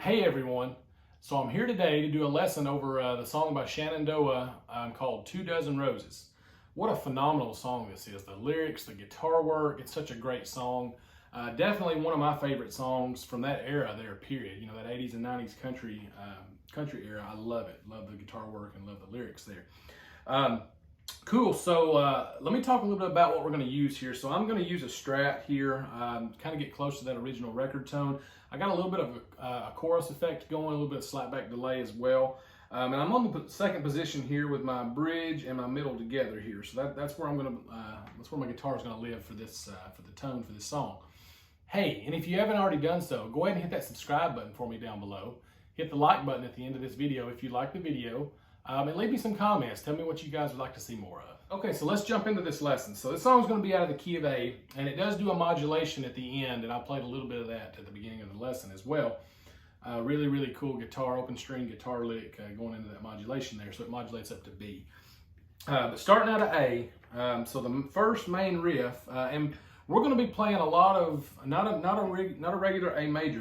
Hey everyone, so I'm here today to do a lesson over the song by Shenandoah called 2 Dozen Roses. What a phenomenal song this is. The lyrics, the guitar work, it's such a great song. Definitely one of my favorite songs from that era there, period. You know, that 80s and 90s country era. I love it. Love the guitar work and love the lyrics there. Cool, so let me talk a little bit about what we're going to use here. So I'm going to use a Strat here, kind of get close to that original record tone. I got a little bit of a chorus effect going, a little bit of slapback delay as well. And I'm on the second position here with my bridge and my middle together here. So that's where I'm going to, that's where my guitar is going to live for this, for the tone for this song. Hey, and if you haven't already done so, go ahead and hit that subscribe button for me down below. Hit the like button at the end of this video if you like the video. And leave me some comments. Tell me what you guys would like to see more of. Okay, so let's jump into this lesson. So this song is going to be out of the key of A, and it does do a modulation at the end, and I played a little bit of that at the beginning of the lesson as well. Really, really cool guitar, open string guitar lick going into that modulation there, so it modulates up to B. But starting out of A, so the first main riff, and we're going to be playing a lot of, not a regular A major.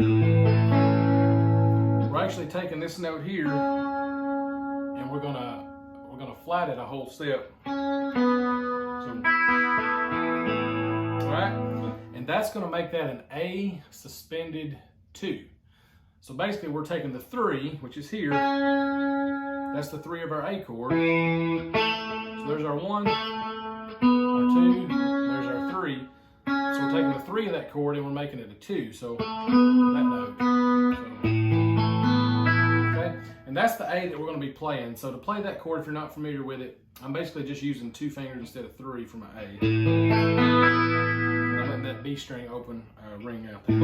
We're actually taking this note here, and we're gonna flat it a whole step. So, alright? And that's gonna make that an A suspended 2. So basically we're taking the 3, which is here, that's the 3 of our A chord. So there's our 1, our 2, there's our 3. So we're taking the 3 of that chord and we're making it a 2. So that note. And that's the A that we're going to be playing. So to play that chord, if you're not familiar with it, I'm basically just using 2 fingers instead of 3 for my A. And I'm letting that B string open ring out there.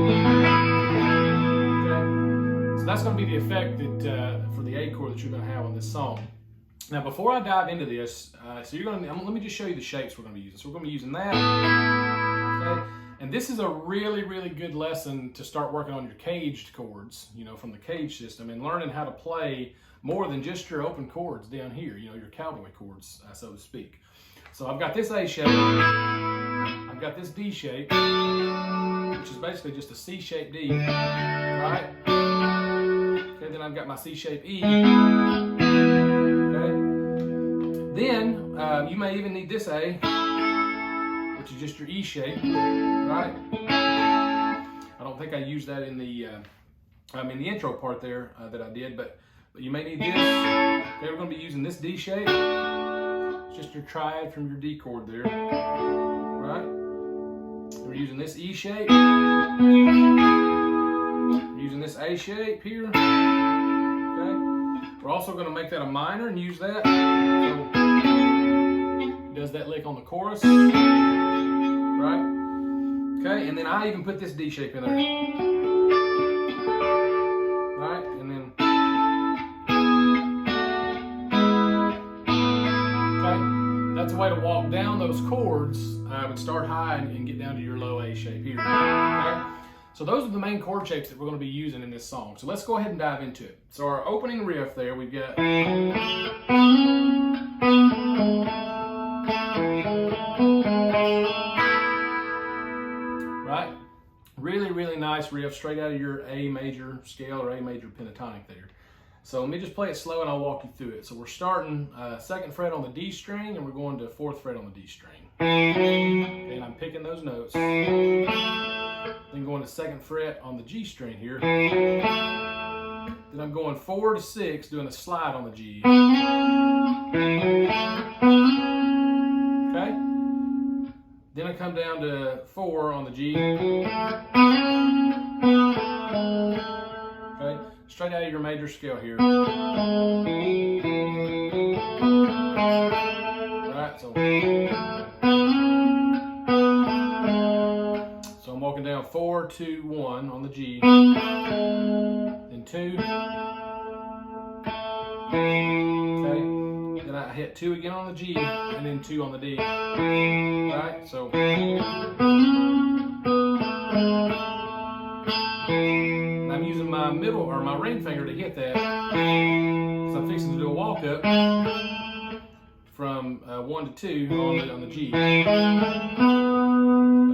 Okay? So that's going to be the effect that for the A chord that you're going to have on this song. Now before I dive into this, let me just show you the shapes we're going to be using. So we're going to be using that. Okay? And this is a really, really good lesson to start working on your caged chords, you know, from the cage system, and learning how to play more than just your open chords down here, you know, your cowboy chords, so to speak. So I've got this A shape, I've got this D shape, which is basically just a C shape D, right? Okay, then I've got my C shape E, okay? Then you may even need this A, which is just your E shape, right? I don't think I used that in the intro part there that I did, but you may need this. Okay, we're going to be using this D shape. It's just your triad from your D chord there, right? We're using this E shape. We're using this A shape here. Okay. We're also going to make that a minor and use that. So, does that lick on the chorus, right? Okay, and then I even put this D shape in there, right? And then, okay, that's a way to walk down those chords and start high and get down to your low A shape here, okay? So those are the main chord shapes that we're going to be using in this song. So let's go ahead and dive into it. So our opening riff there, we've got, right? Really, really nice riff straight out of your A major scale or A major pentatonic there. So let me just play it slow and I'll walk you through it. So we're starting 2nd fret on the D string and we're going to 4th fret on the D string. And I'm picking those notes. Then going to 2nd fret on the G string here. Then I'm going 4 to 6, doing a slide on the G. come down to 4 on the G. Okay, straight out of your major scale here. Right, so I'm walking down 4, 2, 1 on the G, then 2. Okay, then I hit 2 again on the G, and then 2 on the D. Right, so I'm using my middle or my ring finger to hit that. So I'm fixing to do a walk up from 1 to 2 on the G. Then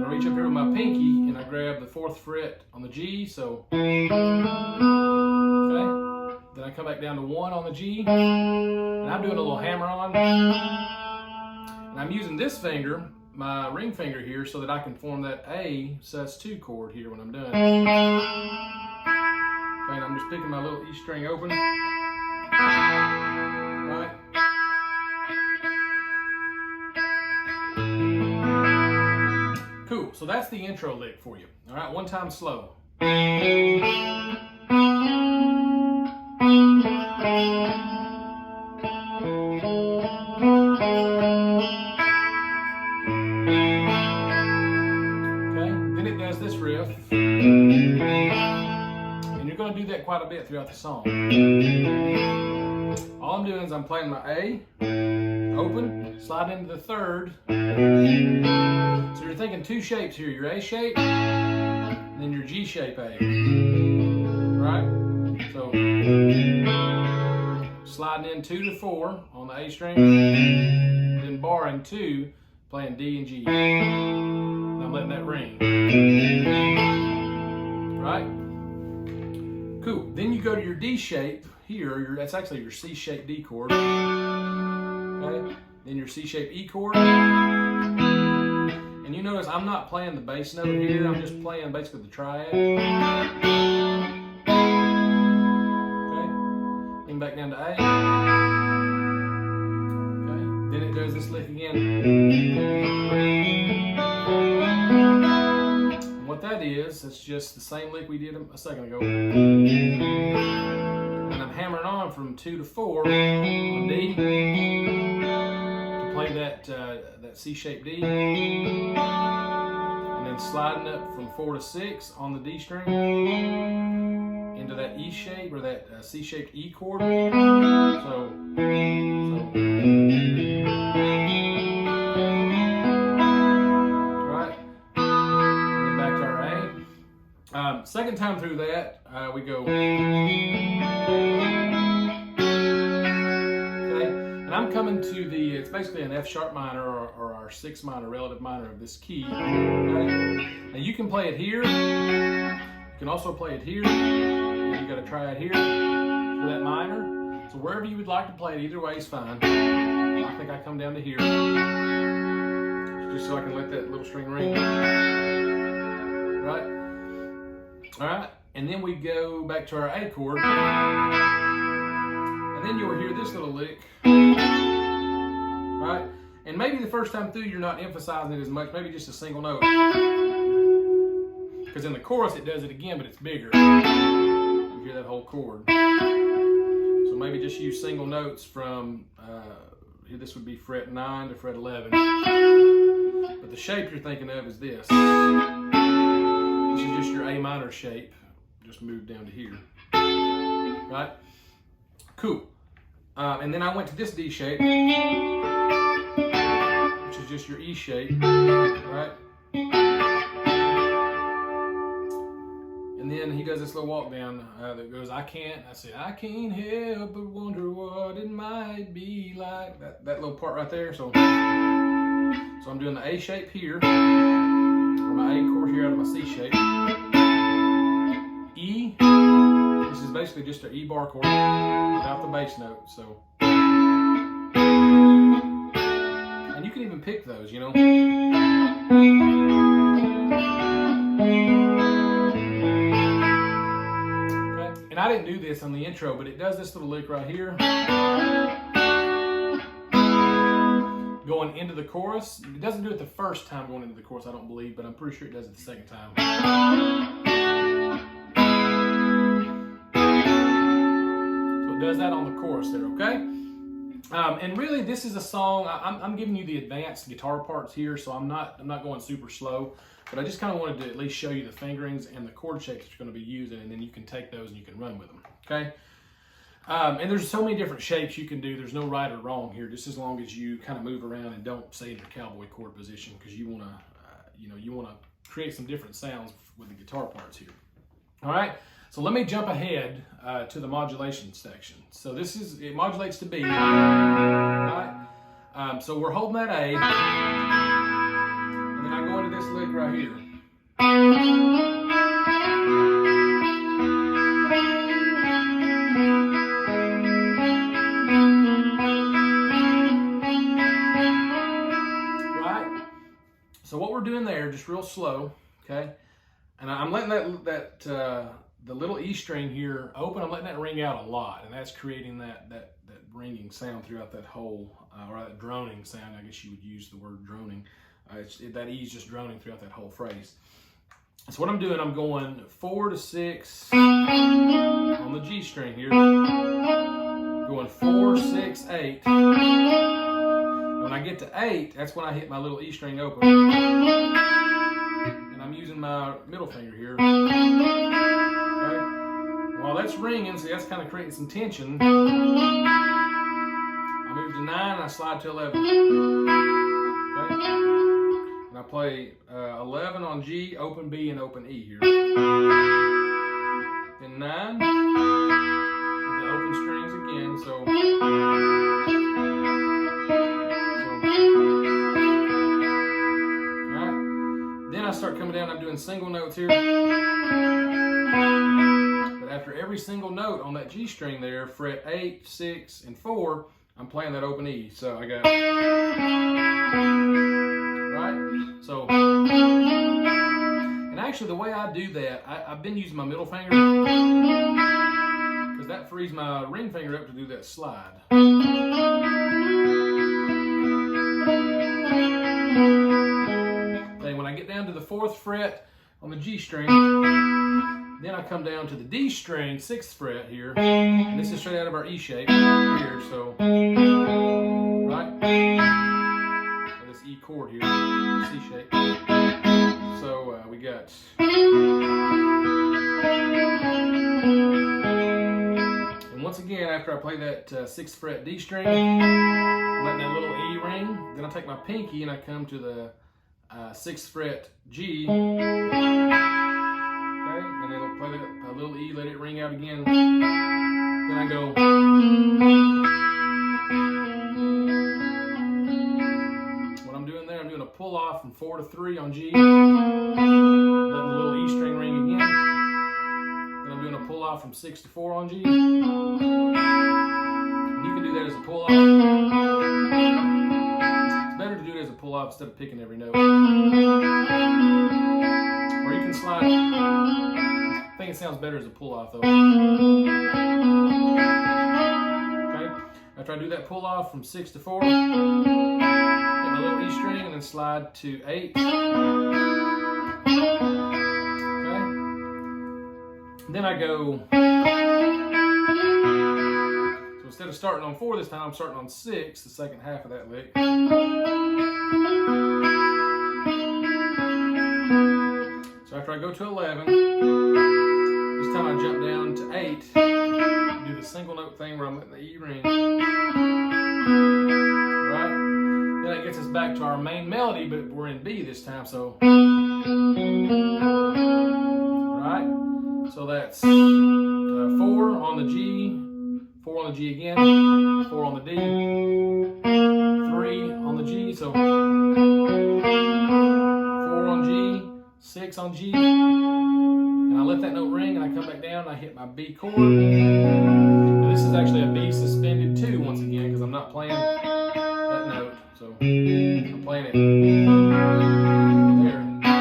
I reach up here with my pinky and I grab the 4th fret on the G. So okay. Then I come back down to 1 on the G, and I'm doing a little hammer on. And I'm using this finger, my ring finger here, so that I can form that A sus2 chord here when I'm done. Okay, and I'm just picking my little E string open. Right. Cool, so that's the intro lick for you. All right, one time slow. This riff, and you're going to do that quite a bit throughout the song. All I'm doing is I'm playing my A, open, sliding into the 3rd. So you're thinking 2 shapes here, your A shape, and then your G shape A. Right? So sliding in 2 to 4 on the A string, then barring 2, playing D and G. I'm letting that ring. Right? Cool. Then you go to your D shape here. That's actually your C shape D chord. Okay? Then your C shape E chord. And you notice I'm not playing the bass note here. I'm just playing basically the triad. Okay? Then back down to A. Okay? Then it does this lick again. What that is, it's just the same lick we did a second ago. And I'm hammering on from 2 to 4 on D to play that C-shaped D. And then sliding up from 4 to 6 on the D string into that E shape or that C-shaped E chord. So second time through that, we go. Okay, and I'm coming to it's basically an F sharp minor or our 6 minor relative minor of this key. Okay, now you can play it here. You can also play it here. And you got to try it here for that minor. So wherever you would like to play it, either way is fine. I think I come down to here, just so I can let that little string ring. Right. All right, and then we go back to our A chord, and then you'll hear this little lick, right? And maybe the first time through you're not emphasizing it as much, maybe just a single note. Because in the chorus it does it again, but it's bigger. You hear that whole chord. So maybe just use single notes from, this would be fret 9 to fret 11. But the shape you're thinking of is this. This is just your A minor shape, just moved down to here, right? Cool. And then I went to this D shape, which is just your E shape, right? And then he does this little walk down that goes, I can't help but wonder what it might be like. That little part right there. So I'm doing the A shape here. My A chord here out of my C shape. E, this is basically just an E bar chord without the bass note. So, and you can even pick those, you know. Okay, and I didn't do this on the intro, but it does this little lick right here, going going into the chorus. It doesn't do it the first time going into the chorus, I don't believe, but I'm pretty sure it does it the second time. So it does that on the chorus there, okay? And really, this is a song. I'm giving you the advanced guitar parts here, so I'm not going super slow. But I just kind of wanted to at least show you the fingerings and the chord shapes that you're going to be using, and then you can take those and you can run with them. Okay. And there's so many different shapes you can do. There's no right or wrong here, just as long as you kind of move around and don't stay in your cowboy chord position, because you want to, you want to create some different sounds with the guitar parts here. All right. So let me jump ahead to the modulation section. So it modulates to B. Right? So we're holding that A, and then I go into this lick right here. Right? So what we're doing there, just real slow, okay? And I'm letting the little E string here open. I'm letting that ring out a lot, and that's creating that ringing sound throughout that whole, or that droning sound. I guess you would use the word droning. That E is just droning throughout that whole phrase. So what I'm doing, I'm going 4 to 6 on the G string here. Going 4, 6, 8. When I get to 8, that's when I hit my little E string open. And I'm using my middle finger here. Okay. While that's ringing, see, that's kind of creating some tension. I move to 9 and I slide to 11. Okay. And I play 11 on G, open B, and open E here. Then 9, the open strings again, so. Alright. Then I start coming down, I'm doing single notes here. But after every single note on that G string there, fret 8, 6, and 4, I'm playing that open E. So I got, right? So, and actually the way I do that, I've been using my middle finger, because that frees my ring finger up to do that slide. Then when I get down to the 4th fret on the G string, then I come down to the D string, 6th fret here, and this is straight out of our E shape here, so, right? So this E chord here, C shape. So we got, and once again, after I play that 6th fret D string, let that little E ring, then I take my pinky and I come to the 6th fret G, and it'll play a little E, let it ring out again. Then I go. What I'm doing there, I'm doing a pull off from 4 to 3 on G. Letting the little E string ring again. Then I'm doing a pull off from 6 to 4 on G. And you can do that as a pull off. It's better to do it as a pull off instead of picking every note. Or you can slide. I think it sounds better as a pull-off though. Okay. After I do that pull-off from 6 to 4, hit my little E string and then slide to 8. Okay. Then I go. So instead of starting on 4 this time, I'm starting on 6, the second half of that lick. So after I go to 11, this time I jump down to 8, do the single note thing where I'm letting the E ring. Right? Then that gets us back to our main melody, but we're in B this time, so. Right? So that's 4 on the G, 4 on the G again, 4 on the D, 3 on the G, so 4 on G, 6 on G, and I let that note ring and I come back down and I hit my B chord. Now this is actually a B suspended 2 once again, because I'm not playing that note, so I'm playing it there. Okay?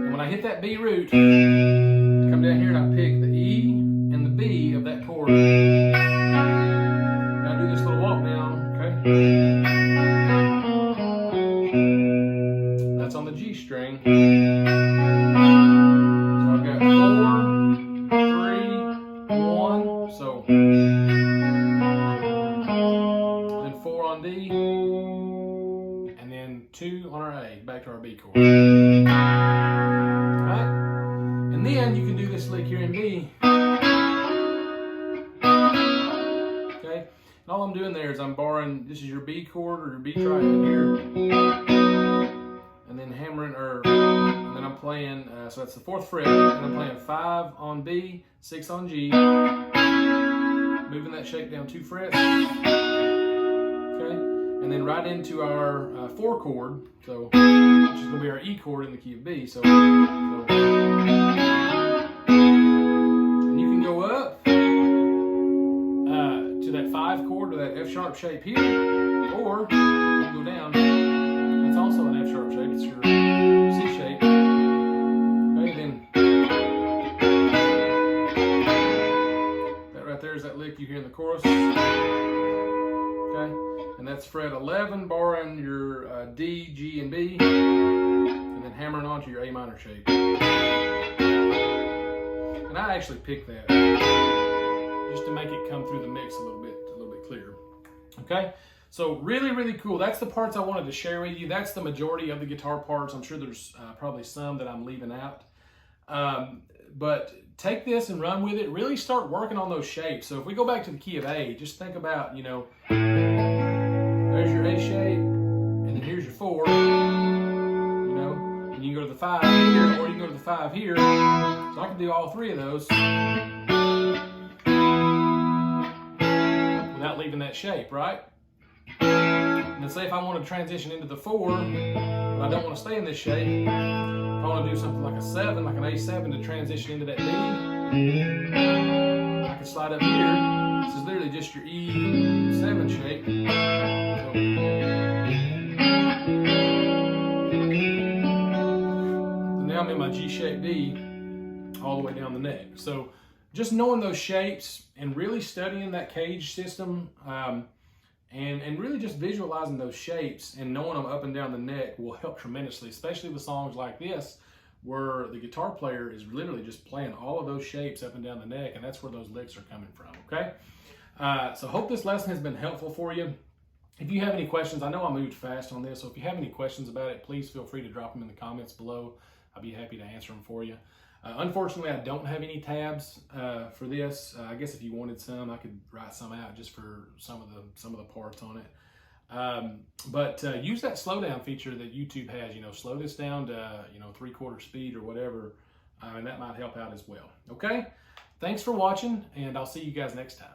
And when I hit that B root, I come down here and I pick the E and the B of that chord. Now I do this little walk down, okay? on D, and then 2 on our A, back to our B chord. Right? And then you can do this lick here in B. Okay? And all I'm doing there is I'm borrowing, this is your B chord or your B triad here, and then hammering, and then I'm playing, so that's the 4th fret, and I'm playing 5 on B, 6 on G, moving that shape down 2 frets, okay, and then right into our 4 chord, so which is going to be our E chord in the key of B. So and you can go up to that 5 chord or that F sharp shape here, or you can go down. That's also an F sharp shape. It's your C shape. Okay, then that right there is that lick you hear in the chorus. Okay, and that's fret 11, borrowing your D, G, and B, and then hammering onto your A minor shape. And I actually picked that just to make it come through the mix a little bit clearer. Okay, so really, really cool. That's the parts I wanted to share with you. That's the majority of the guitar parts. I'm sure there's probably some that I'm leaving out. But take this and run with it. Really start working on those shapes. So if we go back to the key of A, just think about, you know, there's your A shape, and then here's your 4, you know, and you can go to the 5 here, or you can go to the 5 here. So I can do all 3 of those without leaving that shape, right? And then say if I want to transition into the 4, but I don't want to stay in this shape, if I want to do something like a 7, like an A7 to transition into that D, I can slide up here. This is literally just your E7 shape. So now I'm in my G shape D all the way down the neck. So just knowing those shapes and really studying that cage system, and really just visualizing those shapes and knowing them up and down the neck will help tremendously, especially with songs like this where the guitar player is literally just playing all of those shapes up and down the neck, and that's where those licks are coming from, okay? So hope this lesson has been helpful for you. If you have any questions, I know I moved fast on this, so if you have any questions about it, please feel free to drop them in the comments below. I'll be happy to answer them for you. Unfortunately, I don't have any tabs for this. I guess if you wanted some, I could write some out just for some of the parts on it. But use that slowdown feature that YouTube has. You know, slow this down to 3/4 speed or whatever, and that might help out as well. Okay, thanks for watching, and I'll see you guys next time.